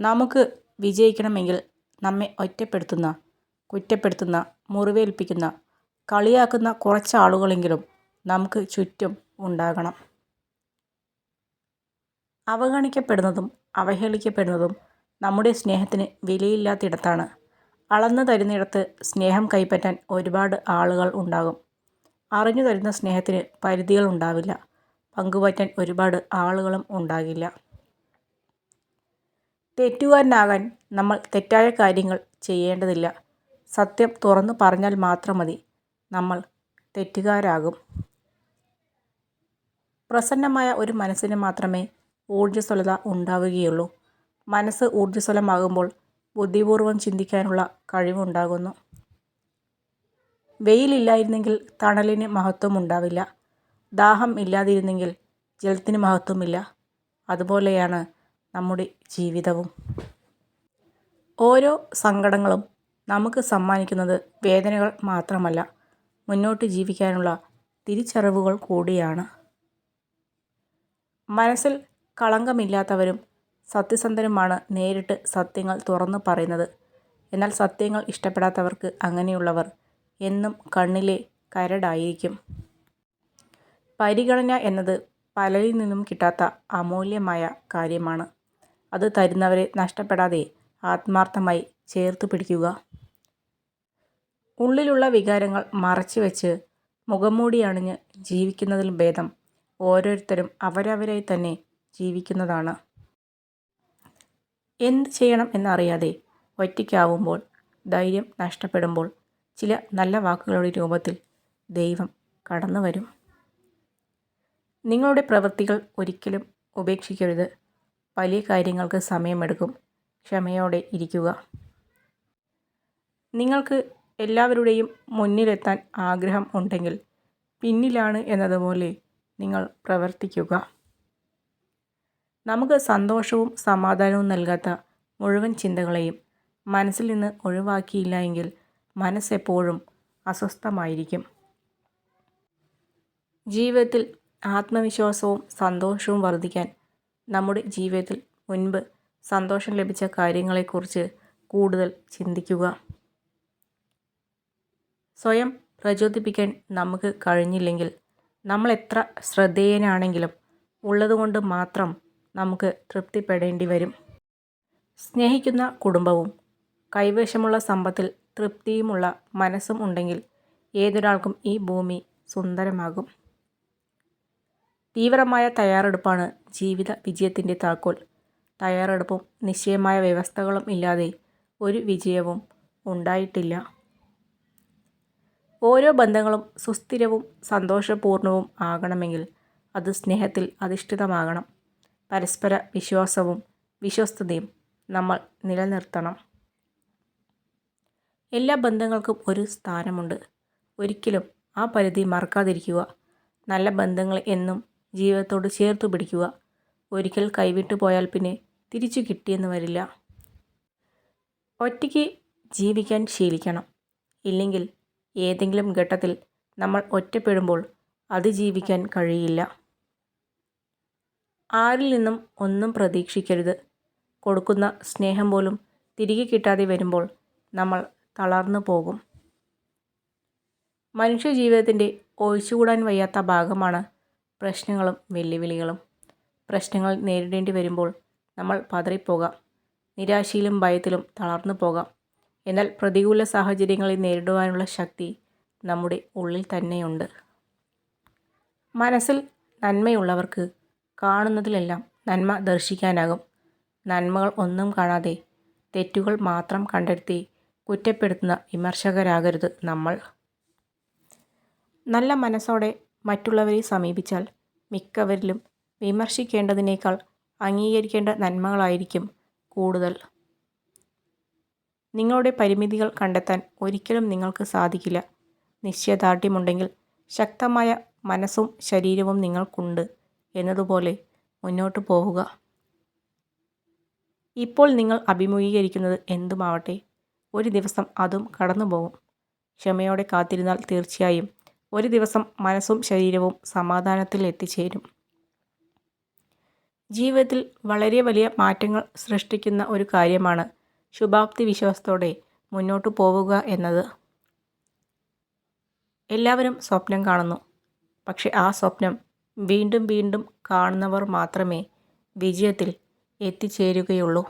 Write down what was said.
നമുക്ക് വിജയിക്കണമെങ്കിൽ നമ്മെ ഒറ്റപ്പെടുത്തുന്ന, കുറ്റപ്പെടുത്തുന്ന, മുറിവേൽപ്പിക്കുന്ന, കളിയാക്കുന്ന കുറച്ചാളുകളെങ്കിലും നമുക്ക് ചുറ്റും ഉണ്ടാകണം. അവഗണിക്കപ്പെടുന്നതും അവഹേളിക്കപ്പെടുന്നതും നമ്മുടെ സ്നേഹത്തിന് വിലയില്ലാത്തിടത്താണ്. അളന്നു തരുന്നിടത്ത് സ്നേഹം കൈപ്പറ്റാൻ ഒരുപാട് ആളുകൾ ഉണ്ടാകും. അറിഞ്ഞു തരുന്ന സ്നേഹത്തിന് പരിധികൾ ഉണ്ടാവില്ല. പങ്കുപറ്റാൻ ഒരുപാട് ആളുകളും ഉണ്ടാകില്ല. തെറ്റുകാരനാകാൻ നമ്മൾ തെറ്റായ കാര്യങ്ങൾ ചെയ്യേണ്ടതില്ല. സത്യം തുറന്നു പറഞ്ഞാൽ മാത്രം മതി, നമ്മൾ തെറ്റുകാരാകും. പ്രസന്നമായ ഒരു മനസ്സിന് മാത്രമേ ഊർജ്ജസ്വലത ഉണ്ടാവുകയുള്ളൂ. മനസ്സ് ഊർജ്ജസ്വലമാകുമ്പോൾ ബുദ്ധിപൂർവ്വം ചിന്തിക്കാനുള്ള കഴിവുണ്ടാകുന്നു. വെയിലില്ലായിരുന്നെങ്കിൽ തണലിന് മഹത്വമുണ്ടാവില്ല. ദാഹം ഇല്ലാതിരുന്നെങ്കിൽ ജലത്തിന് മഹത്വമില്ല. അതുപോലെയാണ് നമ്മുടെ ജീവിതവും. ഓരോ സങ്കടങ്ങളും നമുക്ക് സമ്മാനിക്കുന്നത് വേദനകൾ മാത്രമല്ല, മുന്നോട്ട് ജീവിക്കാനുള്ള തിരിച്ചറിവുകൾ കൂടിയാണ്. മനസ്സിൽ കളങ്കമില്ലാത്തവരും സത്യസന്ധരുമാണ് നേരിട്ട് സത്യങ്ങൾ തുറന്നു പറയുന്നത്. എന്നാൽ സത്യങ്ങൾ ഇഷ്ടപ്പെടാത്തവർക്ക് അങ്ങനെയുള്ളവർ എന്നും കണ്ണിലെ കരടായിരിക്കും. പരിഗണന എന്നത് പലരിൽ നിന്നും കിട്ടാത്ത അമൂല്യമായ കാര്യമാണ്. അത് തരുന്നവരെ നഷ്ടപ്പെടാതെ ആത്മാർത്ഥമായി ചേർത്തു പിടിക്കുക. ഉള്ളിലുള്ള വികാരങ്ങൾ മറച്ചു വെച്ച് മുഖംമൂടി അണിഞ്ഞ് ജീവിക്കുന്നതിലും ഭേദം ഓരോരുത്തരും അവരവരായി തന്നെ ജീവിക്കുന്നതാണ്. എന്ത് ചെയ്യണം എന്നറിയാതെ ഒറ്റയ്ക്കാവുമ്പോൾ, ധൈര്യം നഷ്ടപ്പെടുമ്പോൾ ചില നല്ല വാക്കുകളുടെ രൂപത്തിൽ ദൈവം കടന്നു വരും. നിങ്ങളുടെ പ്രവൃത്തികൾ ഒരിക്കലും ഉപേക്ഷിക്കരുത്. വലിയ കാര്യങ്ങൾക്ക് സമയമെടുക്കും. ക്ഷമയോടെ ഇരിക്കുക. നിങ്ങൾക്ക് എല്ലാവരുടെയും മുന്നിലെത്താൻ ആഗ്രഹം ഉണ്ടെങ്കിൽ പിന്നിലാണ് എന്നതുപോലെ നിങ്ങൾ പ്രവർത്തിക്കുക. നമുക്ക് സന്തോഷവും സമാധാനവും നൽകാത്ത മുഴുവൻ ചിന്തകളെയും മനസ്സിൽ നിന്ന് ഒഴിവാക്കിയില്ല എങ്കിൽ മനസ്സെപ്പോഴും അസ്വസ്ഥമായിരിക്കും. ജീവിതത്തിൽ ആത്മവിശ്വാസവും സന്തോഷവും വർദ്ധിക്കാൻ നമ്മുടെ ജീവിതത്തിൽ മുൻപ് സന്തോഷം ലഭിച്ച കാര്യങ്ങളെക്കുറിച്ച് കൂടുതൽ ചിന്തിക്കുക. സ്വയം പ്രചോദിപ്പിക്കാൻ നമുക്ക് കഴിഞ്ഞില്ലെങ്കിൽ നമ്മൾ എത്ര ശ്രദ്ധേയനാണെങ്കിലും ഉള്ളതുകൊണ്ട് മാത്രം നമുക്ക് തൃപ്തിപ്പെടേണ്ടി വരും. സ്നേഹിക്കുന്ന കുടുംബവും കൈവശമുള്ള സമ്പത്തിൽ തൃപ്തിയുമുള്ള മനസ്സും ഉണ്ടെങ്കിൽ ഏതൊരാൾക്കും ഈ ഭൂമി സുന്ദരമാകും. തീവ്രമായ തയ്യാറെടുപ്പാണ് ജീവിത വിജയത്തിൻ്റെ താക്കോൽ. തയ്യാറെടുപ്പും നിശ്ചയമായ വ്യവസ്ഥകളും ഇല്ലാതെ ഒരു വിജയവും ഉണ്ടായിട്ടില്ല. ഓരോ ബന്ധങ്ങളും സുസ്ഥിരവും സന്തോഷപൂർണവും ആകണമെങ്കിൽ അത് സ്നേഹത്തിൽ അധിഷ്ഠിതമാകണം. പരസ്പര വിശ്വാസവും വിശ്വസ്തതയും നമ്മൾ നിലനിർത്തണം. എല്ലാ ബന്ധങ്ങൾക്കും ഒരു സ്ഥാനമുണ്ട്. ഒരിക്കലും ആ പരിധി മറക്കാതിരിക്കുക. നല്ല ബന്ധങ്ങളെ എന്നും ജീവിതത്തോട് ചേർത്തു പിടിക്കുക. ഒരിക്കൽ കൈവിട്ടു പോയാൽ പിന്നെ തിരിച്ചു കിട്ടിയെന്ന് വരില്ല. ഒറ്റയ്ക്ക് ജീവിക്കാൻ ശീലിക്കണം. ഇല്ലെങ്കിൽ ഏതെങ്കിലും ഘട്ടത്തിൽ നമ്മൾ ഒറ്റപ്പെടുമ്പോൾ അതിജീവിക്കാൻ കഴിയില്ല. ആരിൽ നിന്നും ഒന്നും പ്രതീക്ഷിക്കരുത്. കൊടുക്കുന്ന സ്നേഹം പോലും തിരികെ കിട്ടാതെ വരുമ്പോൾ നമ്മൾ തളർന്നു പോകും. മനുഷ്യജീവിതത്തിൻ്റെ ഒഴിച്ചുകൂടാൻ വയ്യാത്ത ഭാഗമാണ് പ്രശ്നങ്ങളും വെല്ലുവിളികളും. പ്രശ്നങ്ങൾ നേരിടേണ്ടി വരുമ്പോൾ നമ്മൾ പതറിപ്പോകാം. നിരാശയിലും ഭയത്തിലും തളർന്നു പോകാം. എന്നാൽ പ്രതികൂല സാഹചര്യങ്ങളെ നേരിടുവാനുള്ള ശക്തി നമ്മുടെ ഉള്ളിൽ തന്നെയുണ്ട്. മനസ്സിൽ നന്മയുള്ളവർക്ക് കാണുന്നതിലെല്ലാം നന്മ ദർശിക്കാനാകും. നന്മകൾ ഒന്നും കാണാതെ തെറ്റുകൾ മാത്രം കണ്ടെത്തി കുറ്റപ്പെടുത്തുന്ന വിമർശകരാകരുത് നമ്മൾ. നല്ല മനസ്സോടെ മറ്റുള്ളവരെ സമീപിച്ചാൽ മിക്കവരിലും വിമർശിക്കേണ്ടതിനേക്കാൾ അംഗീകരിക്കേണ്ട നന്മകളായിരിക്കും കൂടുതൽ. നിങ്ങളുടെ പരിമിതികൾ കണ്ടെത്താൻ ഒരിക്കലും നിങ്ങൾക്ക് സാധിക്കില്ല. നിശ്ചയദാർഢ്യമുണ്ടെങ്കിൽ ശക്തമായ മനസ്സും ശരീരവും നിങ്ങൾക്കുണ്ട് എന്നതുപോലെ മുന്നോട്ട് പോവുക. ഇപ്പോൾ നിങ്ങൾ അഭിമുഖീകരിക്കുന്നത് എന്തുമാവട്ടെ, ഒരു ദിവസം അതും കടന്നുപോകും. ക്ഷമയോടെ കാത്തിരുന്നാൽ തീർച്ചയായും ഒരു ദിവസം മനസ്സും ശരീരവും സമാധാനത്തിൽ എത്തിച്ചേരും. ജീവിതത്തിൽ വളരെ വലിയ മാറ്റങ്ങൾ സൃഷ്ടിക്കുന്ന ഒരു കാര്യമാണ് ശുഭാപ്തി വിശ്വാസത്തോടെ മുന്നോട്ടു പോവുക എന്നത്. എല്ലാവരും സ്വപ്നം കാണുന്നു. പക്ഷെ ആ സ്വപ്നം വീണ്ടും വീണ്ടും കാണുന്നവർ മാത്രമേ വിജയത്തിൽ എത്തിച്ചേരുകയുള്ളൂ.